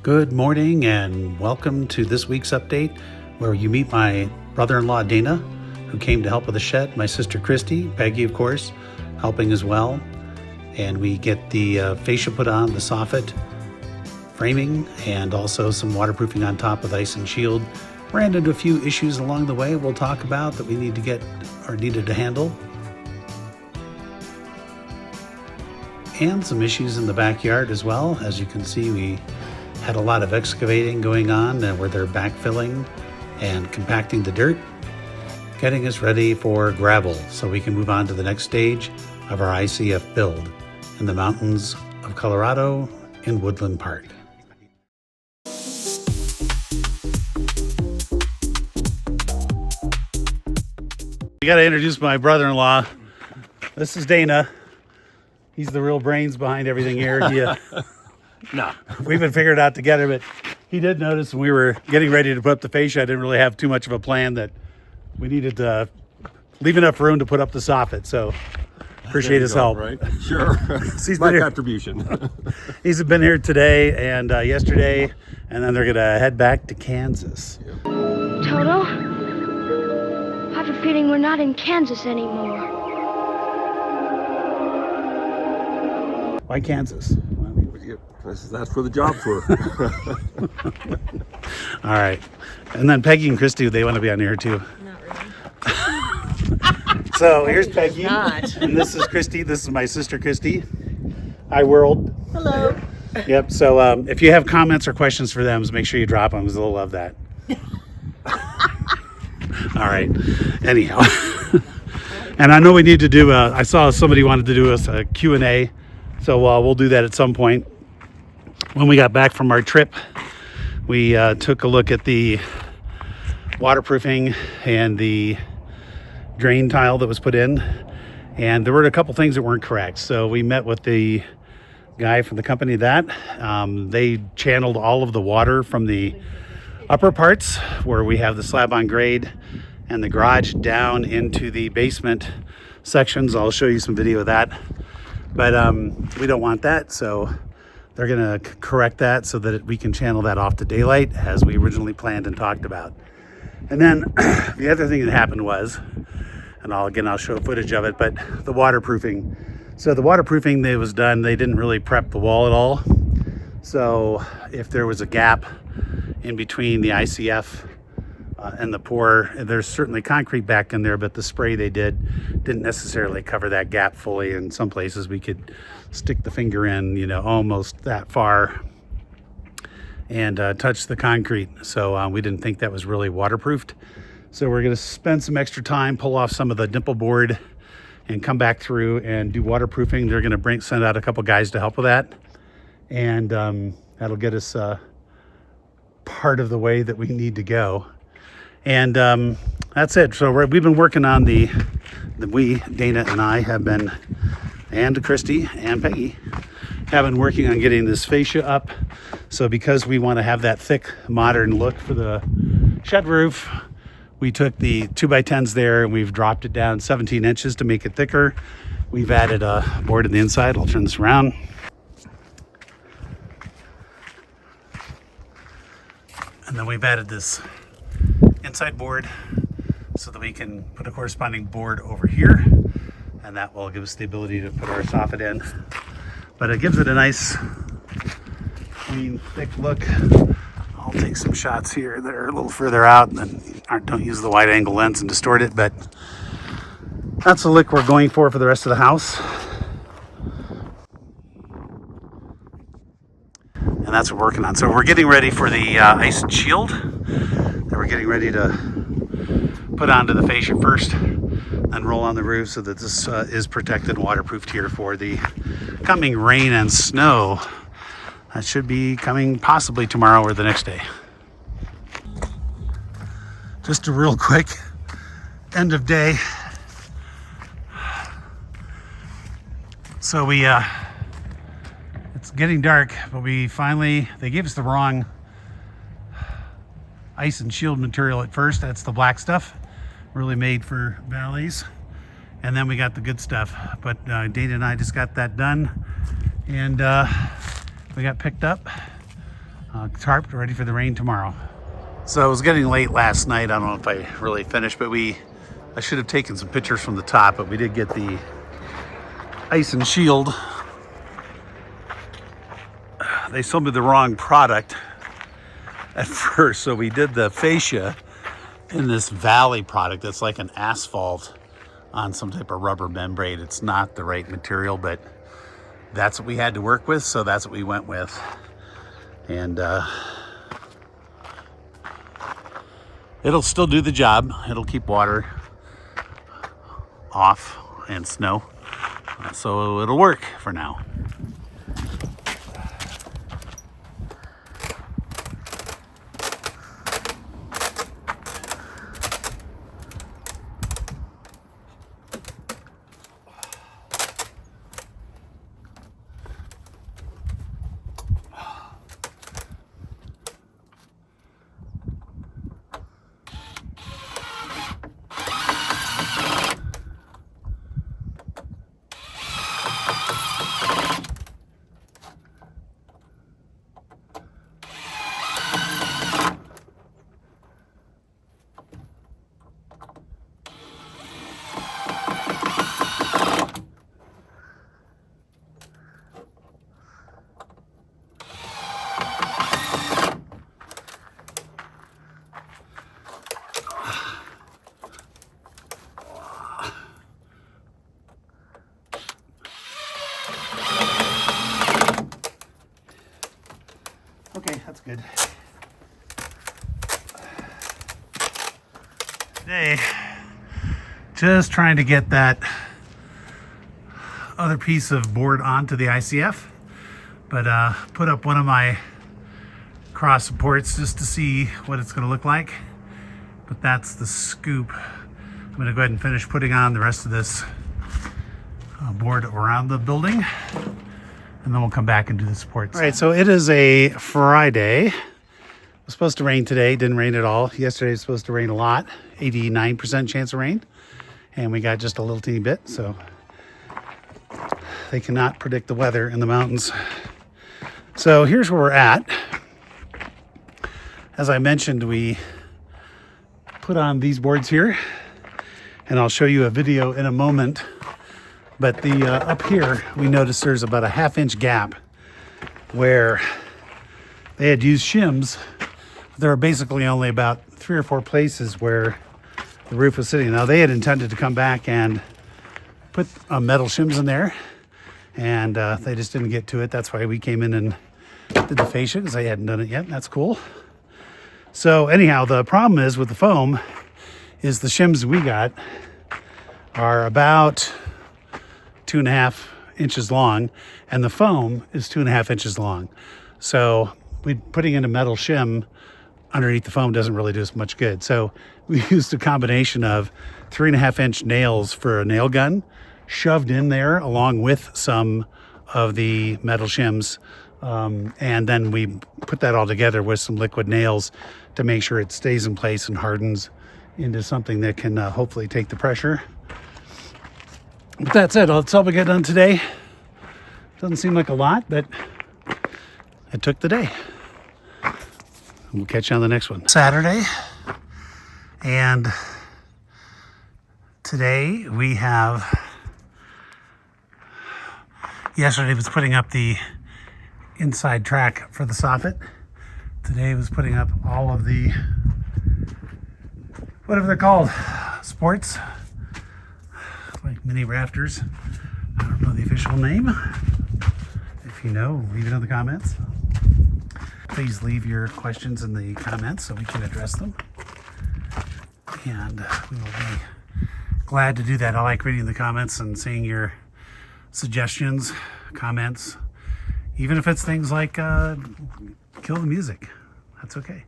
Good morning and welcome to this week's update where you meet my brother-in-law Dana, who came to help with the shed, my sister Christy, Peggy of course, helping as well, and we get the fascia put on, the Soffit framing, and also some waterproofing on top with ice and shield. Ran into a few issues along the way we'll talk about that we need to get or needed to handle. And some issues in the backyard as well. As you can see, we had a lot of excavating going on where they're backfilling and compacting the dirt, getting us ready for gravel so we can move on to the next stage of our ICF build in the mountains of Colorado in Woodland Park. I got to introduce my brother-in-law. This is Dana. He's the real brains behind everything here. No. We haven't figured it out together, but he did notice when we were getting ready to put up the fascia, I didn't really have too much of a plan, that we needed to leave enough room to put up the soffit. So appreciate his help. Right? Sure. He's My been contribution. He's been here today and yesterday, and then they're going to head back to Kansas. Toto, I have a feeling we're not in Kansas anymore. Why Kansas? That's where the jobs were. All right. And then Peggy and Christy, they want to be on here too. Not really. So here's Peggy. Not. And this is Christy. This is my sister Christy. Hi, world. Hello. Yep. So if you have comments or questions for them, make sure you drop them because they'll love that. All right. Anyhow. And I know we need to do I saw somebody wanted to do a Q&A. So we'll do that at some point. When we got back from our trip, we took a look at the waterproofing and the drain tile that was put in, and there were a couple things that weren't correct. So we met with the guy from the company that they channeled all of the water from the upper parts where we have the slab on grade and the garage down into the basement sections. I'll show you some video of that, but we don't want that, so they're going to correct that so that we can channel that off to daylight as we originally planned and talked about. And then the other thing that happened was, and I'll show footage of it, but the waterproofing. So the waterproofing that was done, they didn't really prep the wall at all. So if there was a gap in between the ICF and the pour, there's certainly concrete back in there, but the spray they didn't necessarily cover that gap fully. In some places we could stick the finger in, almost that far and touch the concrete. So we didn't think that was really waterproofed. So we're going to spend some extra time, pull off some of the dimple board and come back through and do waterproofing. They're going to send out a couple guys to help with that. And that'll get us part of the way that we need to go. And that's it. So we've been working on Dana and I have been, and Christy and Peggy have been working on getting this fascia up. So because we want to have that thick modern look for the shed roof, we took the 2x10s there and we've dropped it down 17 inches to make it thicker. We've added a board on the inside. I'll turn this around. And then we've added this inside board so that we can put a corresponding board over here, and that will give us the ability to put our soffit in. But it gives it a nice clean thick look. I'll take some shots here that are a little further out and then don't use the wide angle lens and distort it, but that's the look we're going for the rest of the house. And that's what we're working on. So we're getting ready for the ice and shield that we're getting ready to put onto the fascia first, then roll on the roof so that this is protected and waterproofed here for the coming rain and snow. That should be coming possibly tomorrow or the next day. Just a real quick end of day. So it's getting dark, but they gave us the wrong ice and shield material at first. That's the black stuff, really made for valleys. And then we got the good stuff. But Dana and I just got that done. And we got picked up tarp ready for the rain tomorrow. So it was getting late last night. I don't know if I really finished, but I should have taken some pictures from the top, but we did get the ice and shield. They sold me the wrong product at first, so we did the fascia in this valley product that's like an asphalt on some type of rubber membrane. It's not the right material, but that's what we had to work with, so that's what we went with. And it'll still do the job. It'll keep water off and snow, so it'll work for now. Okay, that's good. Today, just trying to get that other piece of board onto the ICF, but put up one of my cross supports just to see what it's going to look like. But that's the scoop. I'm going to go ahead and finish putting on the rest of this board around the building, and then we'll come back and do the supports. All right, so it is a Friday. It was supposed to rain today, didn't rain at all. Yesterday was supposed to rain a lot, 89% chance of rain, and we got just a little teeny bit, so they cannot predict the weather in the mountains. So here's where we're at. As I mentioned, we put on these boards here, and I'll show you a video in a moment. But the up here, we noticed there's about a ½ inch gap where they had used shims. There are basically only about 3 or 4 places where the roof was sitting. Now, they had intended to come back and put metal shims in there, and they just didn't get to it. That's why we came in and did the fascia, because they hadn't done it yet. That's cool. So anyhow, the problem is with the foam is the shims we got are about 2.5 inches long, and the foam is 2.5 inches long. So putting in a metal shim underneath the foam doesn't really do us much good. So we used a combination of 3.5 inch nails for a nail gun shoved in there along with some of the metal shims. And then we put that all together with some liquid nails to make sure it stays in place and hardens into something that can hopefully take the pressure. But that's it. That's all we got done today. Doesn't seem like a lot, but it took the day. We'll catch you on the next one. Saturday, and today we have, yesterday was putting up the inside track for the Soffit. Today was putting up all of the, whatever they're called, sports, like mini rafters. I don't know the official name. If you know, leave it in the comments. Please leave your questions in the comments so we can address them. And we will be glad to do that. I like reading the comments and seeing your suggestions, comments, even if it's things like kill the music. That's okay.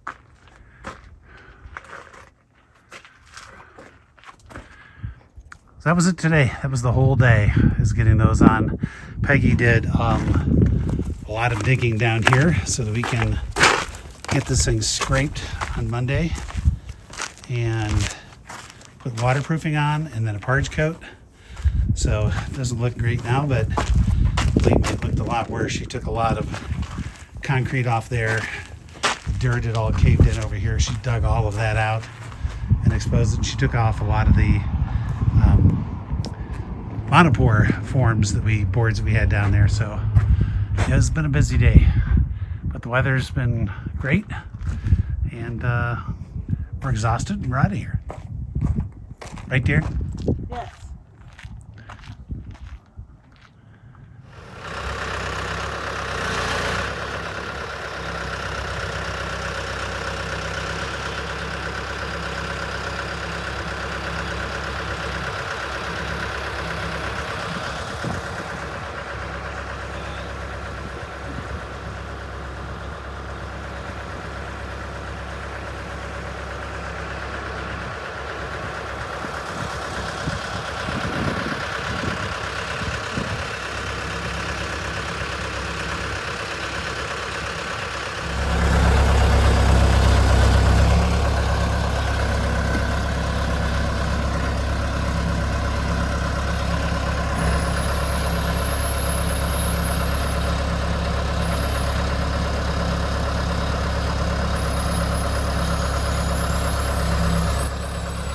So that was it today. That was the whole day, is getting those on. Peggy did a lot of digging down here so that we can get this thing scraped on Monday and put waterproofing on and then a parge coat. So it doesn't look great now, but believe me, it looked a lot worse. She took a lot of concrete off there dirt had all caved in over here. She dug all of that out and exposed it. She took off a lot of the monopore boards that we had down there. So yeah, it's been a busy day, but the weather's been great, and we're exhausted and we're out of here. Right, dear? Yes.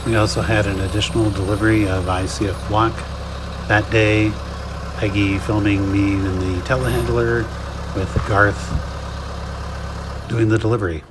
We also had an additional delivery of ICF block that day. Peggy filming me in the telehandler with Garth doing the delivery.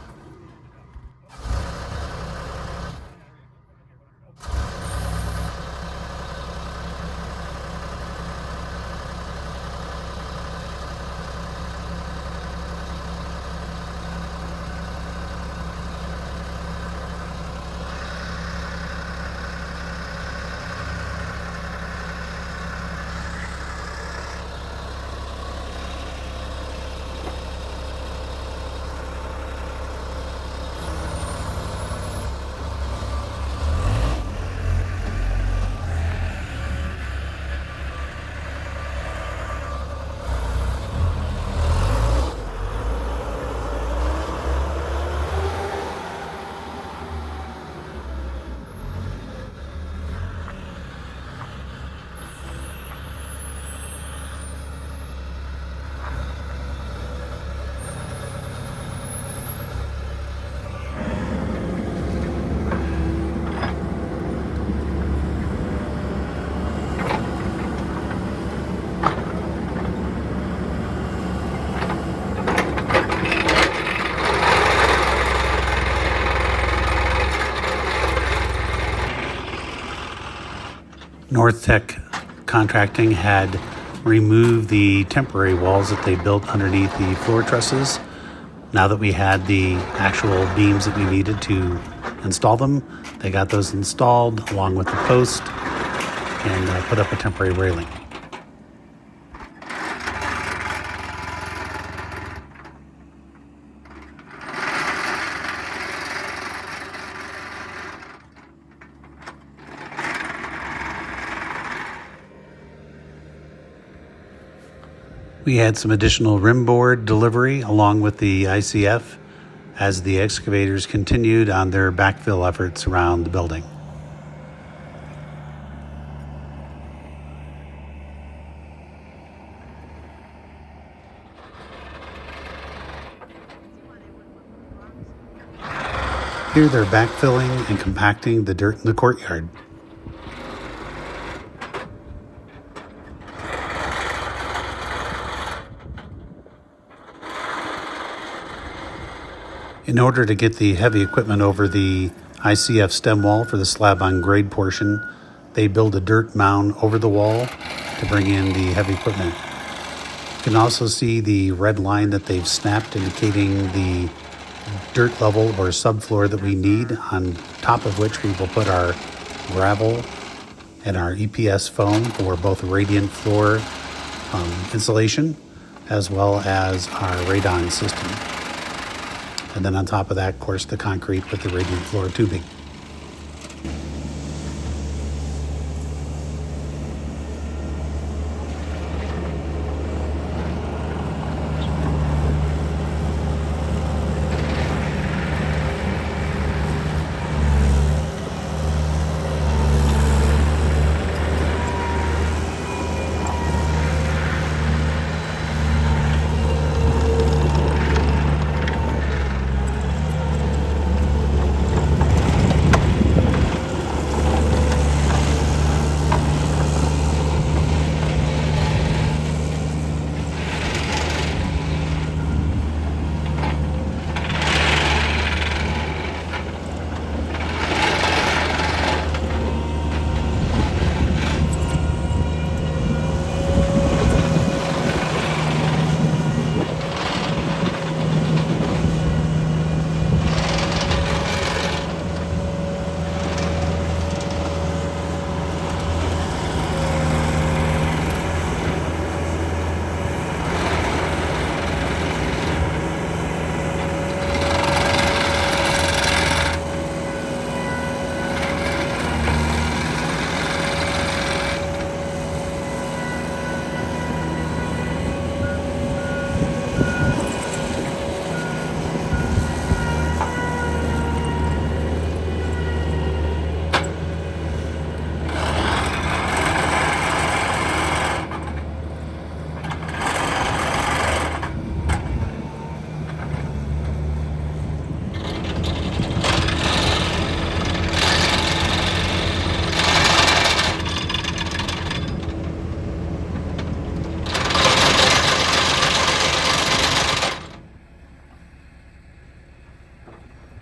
North Tech Contracting had removed the temporary walls that they built underneath the floor trusses. Now that we had the actual beams that we needed to install them, they got those installed along with the post and put up a temporary railing. We had some additional rim board delivery along with the ICF as the excavators continued on their backfill efforts around the building. Here they're backfilling and compacting the dirt in the courtyard. In order to get the heavy equipment over the ICF stem wall for the slab on grade portion, they build a dirt mound over the wall to bring in the heavy equipment. You can also see the red line that they've snapped indicating the dirt level or subfloor that we need, on top of which we will put our gravel and our EPS foam for both radiant floor insulation as well as our radon system. And then on top of that, of course, the concrete with the radiant floor tubing.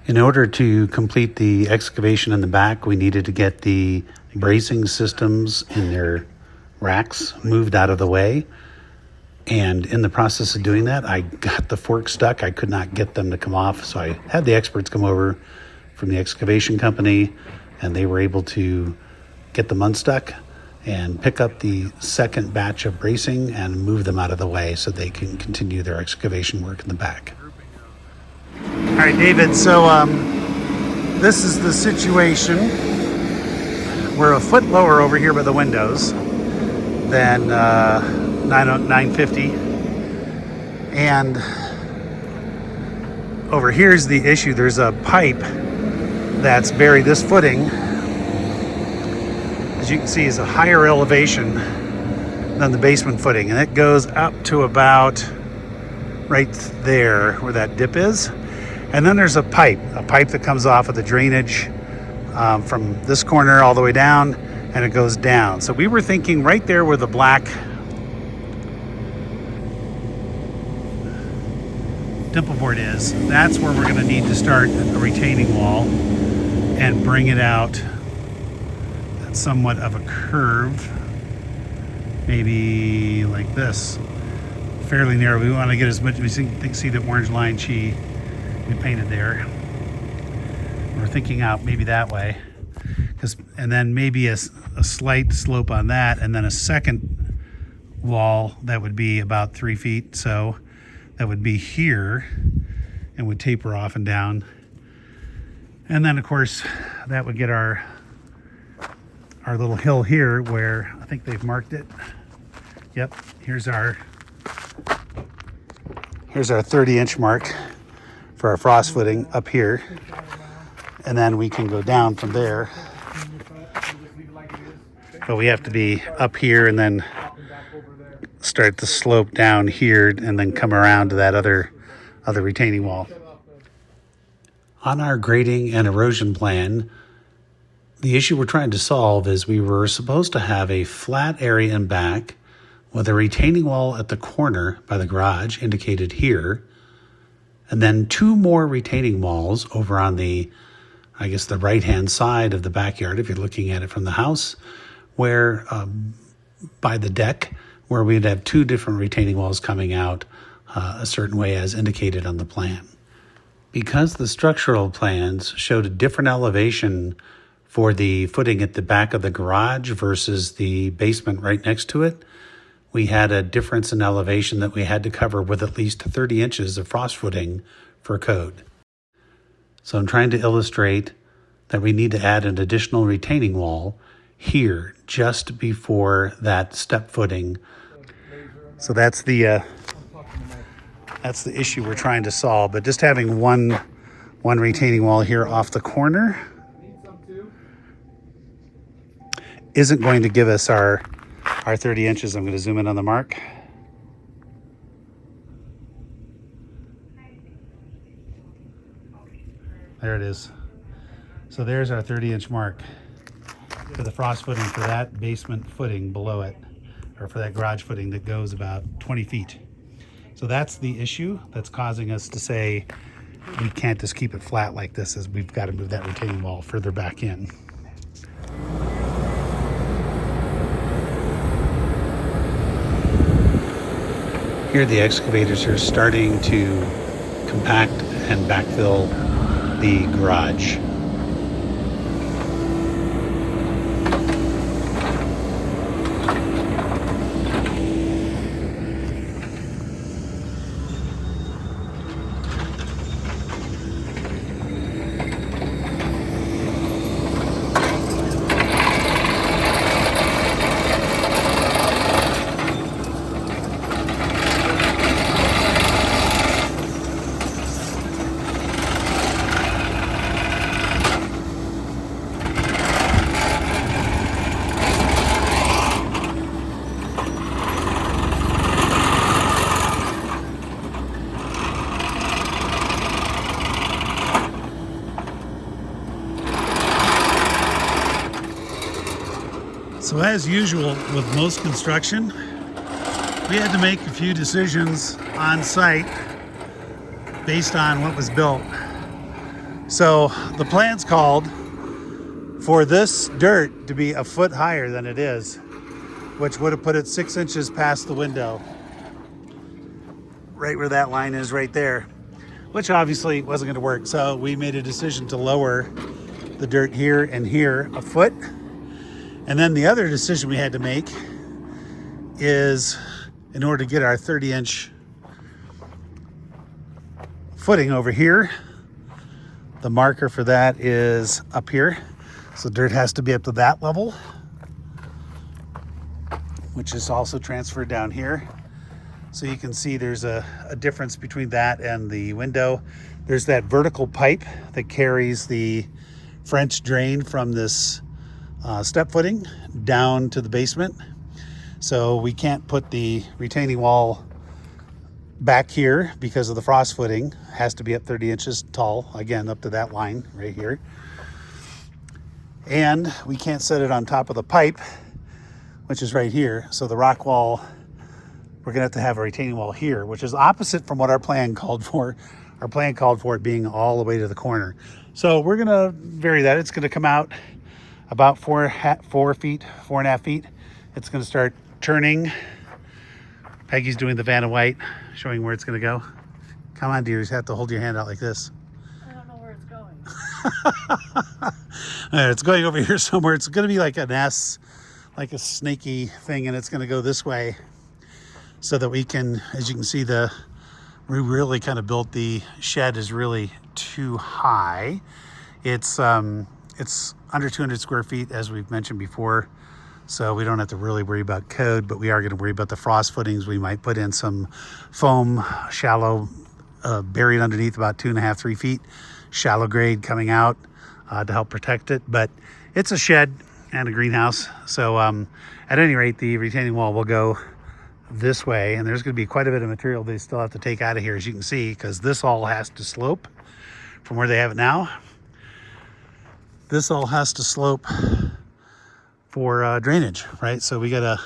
In order to complete the excavation in the back, we needed to get the bracing systems in their racks moved out of the way. And in the process of doing that, I got the fork stuck. I could not get them to come off. So I had the experts come over from the excavation company, and they were able to get them unstuck and pick up the second batch of bracing and move them out of the way so they can continue their excavation work in the back. All right, David, so this is the situation. We're a foot lower over here by the windows than 950. And over here's the issue. There's a pipe that's buried. This footing, as you can see, is a higher elevation than the basement footing. And it goes up to about right there where that dip is. And then there's a pipe that comes off of the drainage from this corner all the way down, and it goes down. So we were thinking right there where the black dimple board is, that's where we're going to need to start a retaining wall and bring it out at somewhat of a curve, maybe like this, fairly narrow. We want to get as much, we see the orange line we painted there. We're thinking out maybe that way, and then maybe a slight slope on that, and then a second wall that would be about 3 feet. So that would be here and would taper off and down. And then of course that would get our little hill here where I think they've marked it. Yep, here's our 30-inch mark for our frost footing up here, and then we can go down from there, but we have to be up here and then start the slope down here and then come around to that other retaining wall. On our grading and erosion plan, the issue we're trying to solve is we were supposed to have a flat area in back with a retaining wall at the corner by the garage indicated here, and then 2 more retaining walls over on the, I guess, the right-hand side of the backyard, if you're looking at it from the house, where by the deck, where we'd have 2 different retaining walls coming out a certain way as indicated on the plan. Because the structural plans showed a different elevation for the footing at the back of the garage versus the basement right next to it, we had a difference in elevation that we had to cover with at least 30 inches of frost footing for code. So I'm trying to illustrate that we need to add an additional retaining wall here just before that step footing. So that's the issue we're trying to solve. But just having one retaining wall here off the corner isn't going to give us our 30 inches. I'm going to zoom in on the mark. There it is. So there's our 30-inch mark for the frost footing for that basement footing below it, or for that garage footing that goes about 20 feet. So that's the issue that's causing us to say we can't just keep it flat like this, as we've got to move that retaining wall further back in. Here the excavators are starting to compact and backfill the garage. So as usual with most construction, we had to make a few decisions on site based on what was built. So the plan's called for this dirt to be a foot higher than it is, which would have put it 6 inches past the window. Right where that line is right there, which obviously wasn't going to work. So we made a decision to lower the dirt here and here a foot. And then the other decision we had to make is, in order to get our 30-inch footing over here, the marker for that is up here. So dirt has to be up to that level, which is also transferred down here. So you can see there's a difference between that and the window. There's that vertical pipe that carries the French drain from this step footing down to the basement. So we can't put the retaining wall back here because of the frost footing. It has to be up 30 inches tall, again, up to that line right here. And we can't set it on top of the pipe, which is right here. So the rock wall, we're gonna have to have a retaining wall here, which is opposite from what our plan called for. Our plan called for it being all the way to the corner. So we're gonna vary that. It's gonna come out about 4.5 feet. It's gonna start turning. Peggy's doing the Vanna White, showing where it's gonna go. Come on, dear, you have to hold your hand out like this. I don't know where it's going. It's going over here somewhere. It's gonna be like an S, like a snaky thing, and it's gonna go this way so that we can, as you can see, we really kind of built the shed is really too high. It's under 200 square feet, as we've mentioned before. So we don't have to really worry about code, but we are going to worry about the frost footings. We might put in some foam, shallow, buried underneath about 2.5, 3 feet, shallow grade coming out to help protect it. But it's a shed and a greenhouse. So at any rate, the retaining wall will go this way, and there's going to be quite a bit of material they still have to take out of here, as you can see, because this all has to slope from where they have it now. This all has to slope for drainage, right? So they got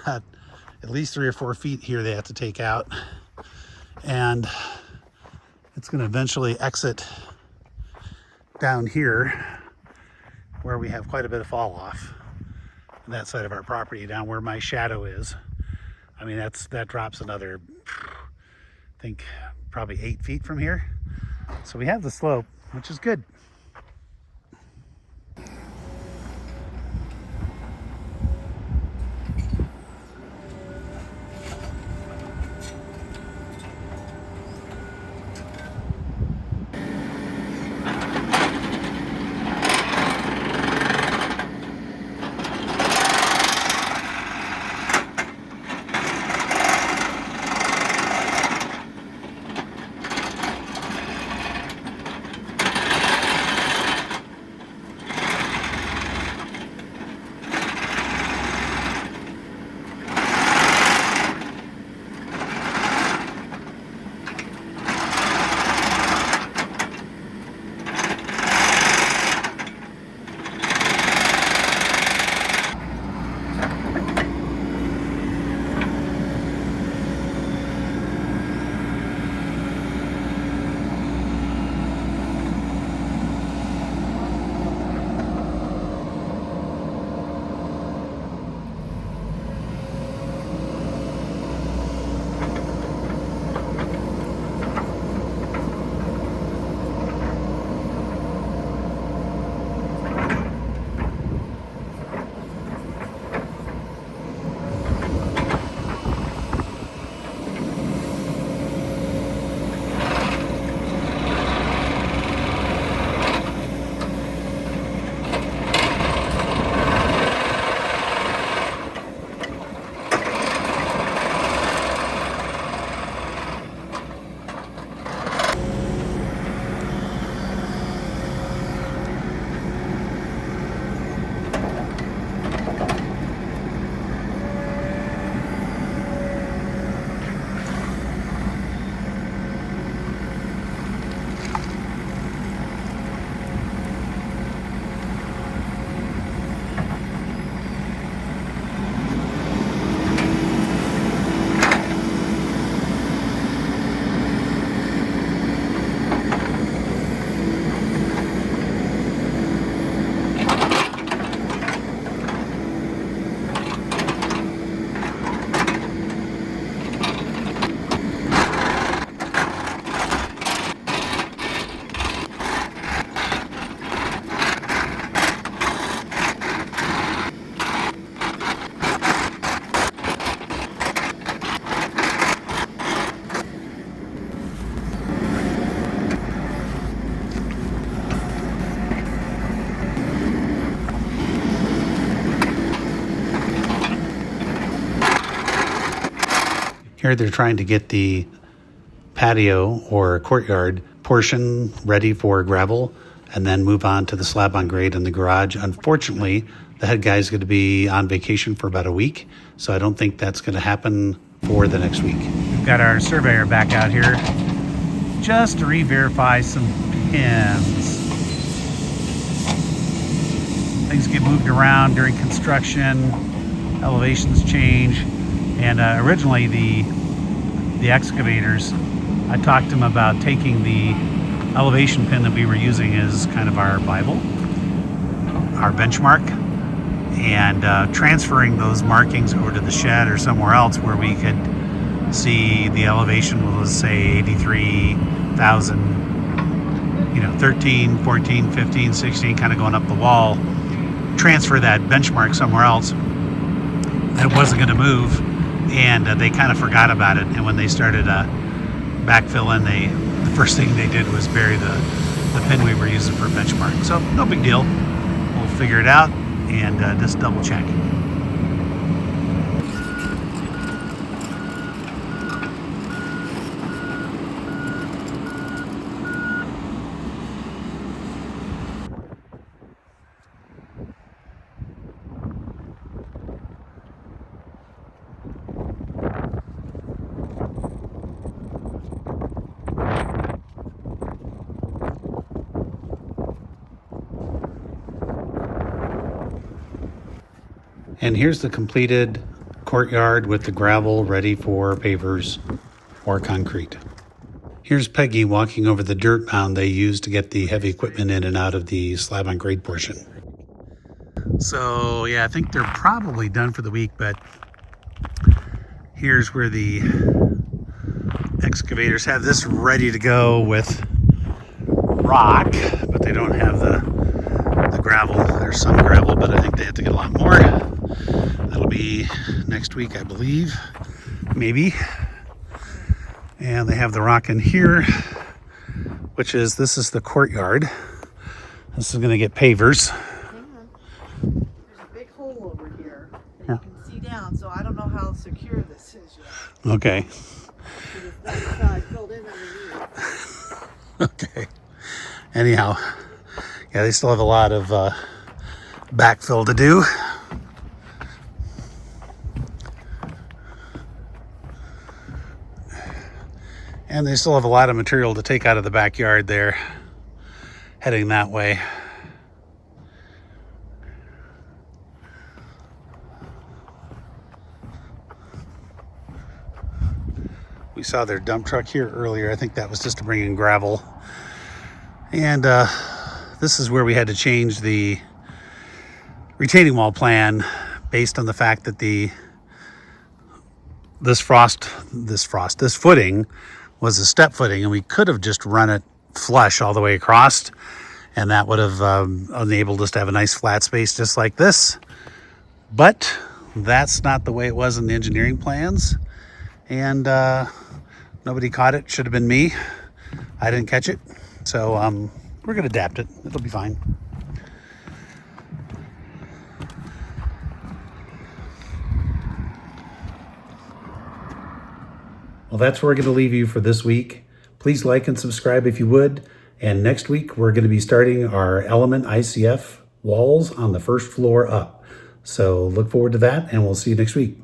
at least 3 or 4 feet here they have to take out, and it's going to eventually exit down here where we have quite a bit of fall off on that side of our property, down where my shadow is. I mean, that drops another, I think, probably 8 feet from here. So we have the slope, which is good. Here they're trying to get the patio or courtyard portion ready for gravel and then move on to the slab on grade in the garage. Unfortunately, the head guy's going to be on vacation for about a week, so I don't think that's going to happen for the next week. We've got our surveyor back out here just to re-verify some pins. Things get moved around during construction, elevations change, and originally the excavators, I talked to them about taking the elevation pin that we were using as kind of our Bible, our benchmark, and transferring those markings over to the shed or somewhere else where we could see the elevation was, say, 83,000, 13, 14, 15, 16, kind of going up the wall. Transfer that benchmark somewhere else that wasn't going to move, and they kind of forgot about it. And when they started backfilling, the first thing they did was bury the pin we were using for benchmark. So no big deal. We'll figure it out and just double check. And here's the completed courtyard with the gravel ready for pavers or concrete. Here's Peggy walking over the dirt mound they used to get the heavy equipment in and out of the slab on grade portion. So yeah, I think they're probably done for the week, but here's where the excavators have this ready to go with rock, but they don't have the gravel. There's some gravel, but I think they have to get a lot more. That'll be next week, I believe, maybe. And they have the rock in here, this is the courtyard. This is going to get pavers. There's a big hole over here that you can see down, so I don't know how secure this is yet. Okay. Because that's filled in underneath. Okay. Anyhow, yeah, they still have a lot of backfill to do. And they still have a lot of material to take out of the backyard there, heading that way. We saw their dump truck here earlier. I think that was just to bring in gravel. And this is where we had to change the retaining wall plan based on the fact that this footing was a step footing, and we could have just run it flush all the way across, and that would have enabled us to have a nice flat space just like this. But that's not the way it was in the engineering plans, and nobody caught it. Should have been me. I didn't catch it, so we're gonna adapt it. It'll be fine. Well, that's where we're going to leave you for this week. Please like and subscribe if you would. And next week, we're going to be starting our Element ICF walls on the first floor up. So look forward to that, and we'll see you next week.